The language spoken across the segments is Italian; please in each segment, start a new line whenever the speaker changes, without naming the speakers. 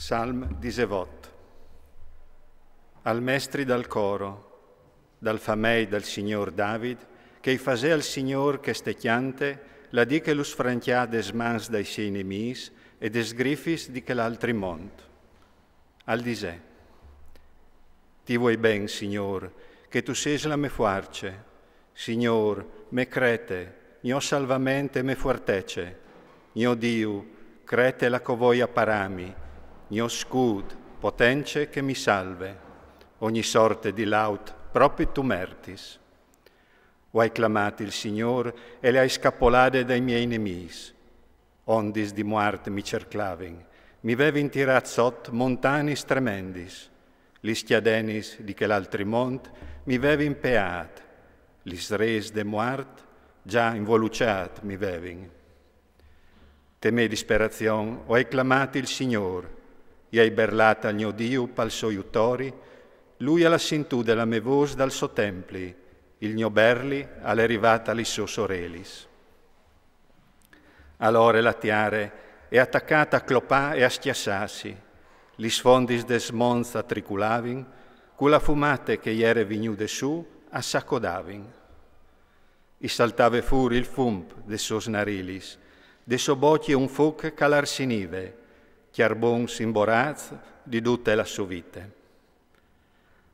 Salm di Zevot. Al mestri dal coro, dal famei del Signor David, che fasè al Signor che stecchiante, la di che lus franchià des mans dai suoi nemis e des grifis di che l'altri mont. Al disè, ti vuoi ben, Signor, che tu ses la me fuarce, Signor, me crete, mio salvamente me fuartece, mio Dio, crete la covoi apparami, mio scud, potence che mi salve, ogni sorte di laut, proprio tu mertis. O hai clamati il Signor e le hai scappolate dai miei nemis. Ondis di muerte mi cerclavin, mi vevin tirat sot montanis tremendis, li schiadenis di che l'altri mont mi vevin peat, lis res de muart già involuciat mi vevin. Te me disperazion o hai clamati il Signor, e hai berlata al mio Dio pal suoi utori, lui alla sintù della me vos dal suo templi, il mio berli all'arrivata li suo sorelis. Allora la tiare è attaccata a clopà e a schiassassi, li sfondis des mons atriculavin, cu la fumate che iere vignude su assacodavin. I saltave furi il fump de sos narilis, de so bocchi un fuc calarsinive, chiarbon simboraz di tutte la sua vite.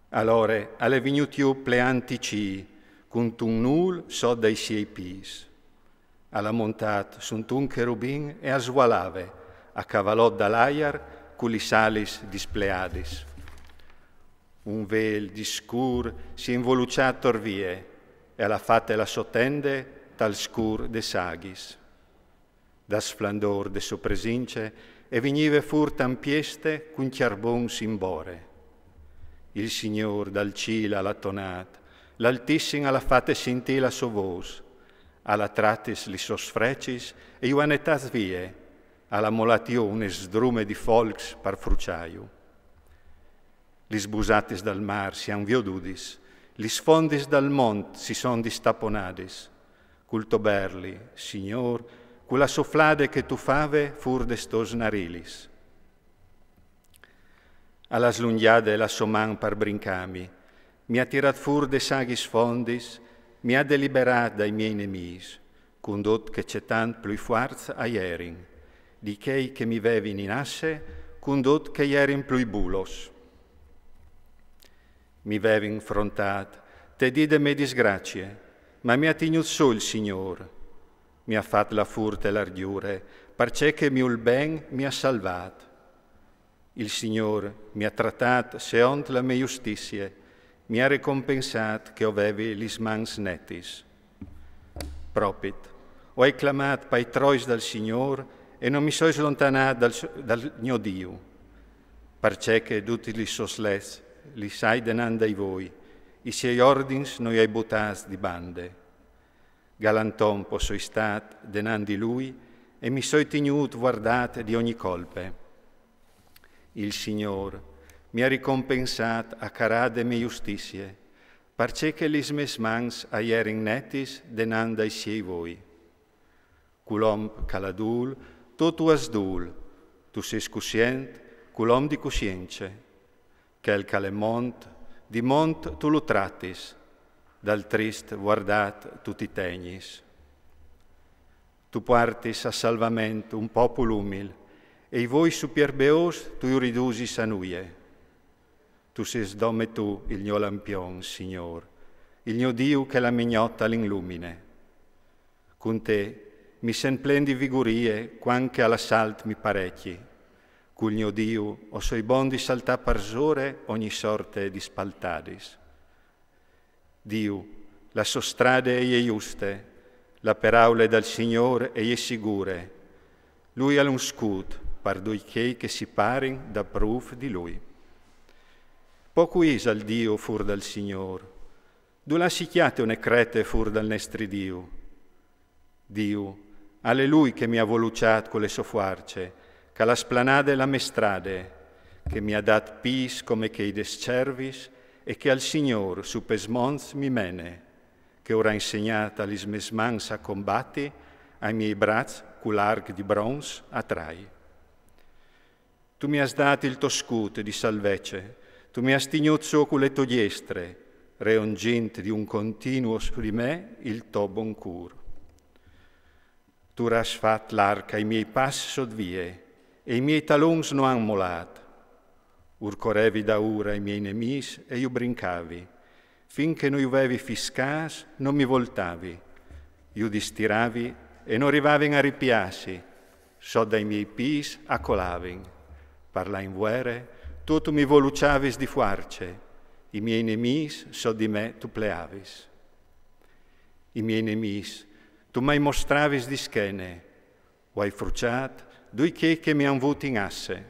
Allora alle vignutiu pleanti cii, cunt un nul so dai siei pis. Alla montat sunt un cherubin e a svalave, a cavalot dall'aiar, culi salis displeadis. Un vel di scur si involuciat orvie, e alla fatte la sottende tal scur de sagis. Da splendor de so presince, e venive fur tampieste cun chiarbon simbore. Il Signor dal cielo alla tonat, l'altissim alla fate scintilla so vos, alla trattis li sos frecis e iuanetas vie, alla molatione sdrume di folks par fruciaiu. Lis busatis dal mar si han viodudis, lis fondis dal mont si son distaponadis, culto berli, Signor, quella sofflade che tu fave fur de stos narilis. Alla slunghiade la soman par brincami, mi ha tirat fur de saghis fondis, mi ha deliberat dai miei nemis, cundot che c'è tant plui fuarz a ierin, di chei che mi vevin in asse, cundot che ierin plui bulos. Mi vevin frontat, te dide me disgrazie, ma mi ha tignut su il Signor, mi ha fat la furte l'ardiure, perché che miul ben mi ha salvat. Il Signor mi ha trattat seont la mia giustizie, mi ha ricompensat che avevi lis mans nettis. Propit, ho acclamat pai trois dal Signor e non mi sois slontanat dal mio Dio, perché che tutti li sosles li sai denan dai voi, i suoi ordins noi hai butas di bande. Galanton po soi stat denan di lui e mi soi tignut guardat di ogni colpe. Il Signor mi ha ricompensat a carà de mie giustizie, parce che lis mes mans aierin nettis denan dai siei voi. Culom caladul, tu as dul, tu ses cuscient, culom di cuscience, quel calemont, di mont tu lo trattis, dal trist guardat tu ti tegnis. Tu partis a salvamento un popolo umil, e i voi superbeos tu ridusis a nuie. Tu ses dome tu il mio lampion, Signor, il mio Dio che la mignotta l'illumine. Con te mi sen plen di vigurie, quanche all'assalt mi parecchi. Cul mio Dio o soi bon di saltà parsore ogni sorte di spaltadis. Dio, la sostrade e giuste, la peraule dal Signore e sicure. Lui ha un scud, par dui chei che si parin da proof di lui. Poco is al Dio fur dal Signor, du la si chiate une crete fur dal nestri Dio. Dio, alle lui che mi ha voluciat con le soffuarce, che la splanade la mestrade, che mi ha dat pis come che i des cervis, e che al Signor su pesmons mi mene, che ora ha insegnata lis mes mans a combatti, ai miei braz cularg di brons a trai. Tu mi has dato il tuo scudo di salvezza, tu mi has tignuto con le tue diestre, reongint di un continuo su di me il tuo buon cur. Tu has fatto l'arca ai miei passi sodvie, e i miei talons non han molat. Urcorevi da ura ai miei nemici e io brincavi. Finché non avevi fiscas, non mi voltavi. Io distiravi e non arrivavi a ripiassi. So dai miei pis a colavin. Parla in vuere, tu mi voluciavis di fuarce. I miei nemici so di me tu pleavis. I miei nemici, tu mai mostravis di schene. O hai fruciat, due che mi han avuto in asse.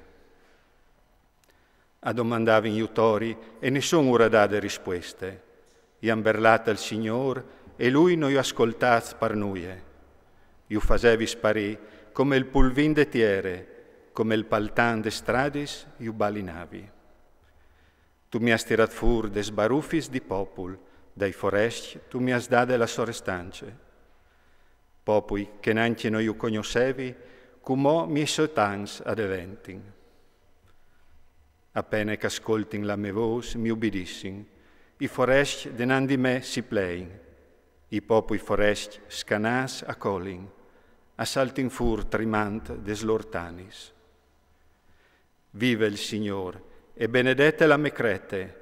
A domandavi in autori e nessuno ora date risposte. Iam berlata il Signor e Lui non io ascoltat per noi. Io facevi sparì come il pulvin de tiere, come il paltan de stradis, io balinavi. Tu mi has tirat fur des barufis di popul, dai foresti tu mi has date la sorestance. Popui che nanci non io conoscevi, come mi sotans ad eventin. Appena che ascoltin la mia voce, mi ubbidissin. I foresti denan di me si plein. I popui foresti scanas a colin. Assaltin fur trimant des lortanis. Vive il Signore e benedette la me crete,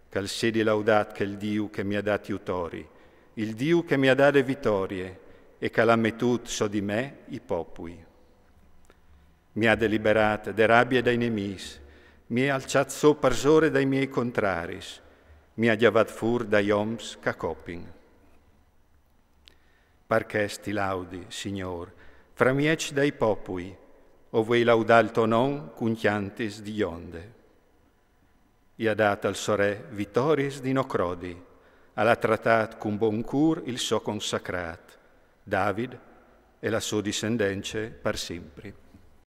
che al sedi laudat che il Dio che mi ha dati utori, il Dio che mi ha dato vittorie e che l'ha mettut so di me i popui. Mi ha deliberat de rabbia dai nemici, mi ha alzat so parsore dai miei contraris, mi ha chiavat fur dai oms ca copin. Perché sti laudi, Signor, fra mieci dai popui, o vuoi laudal tuo non cunchiantis di onde. I ha dat al sore vittoris di nocrodi, alla trattat con bon cur il so consacrat, David e la sua discendenza per sempre.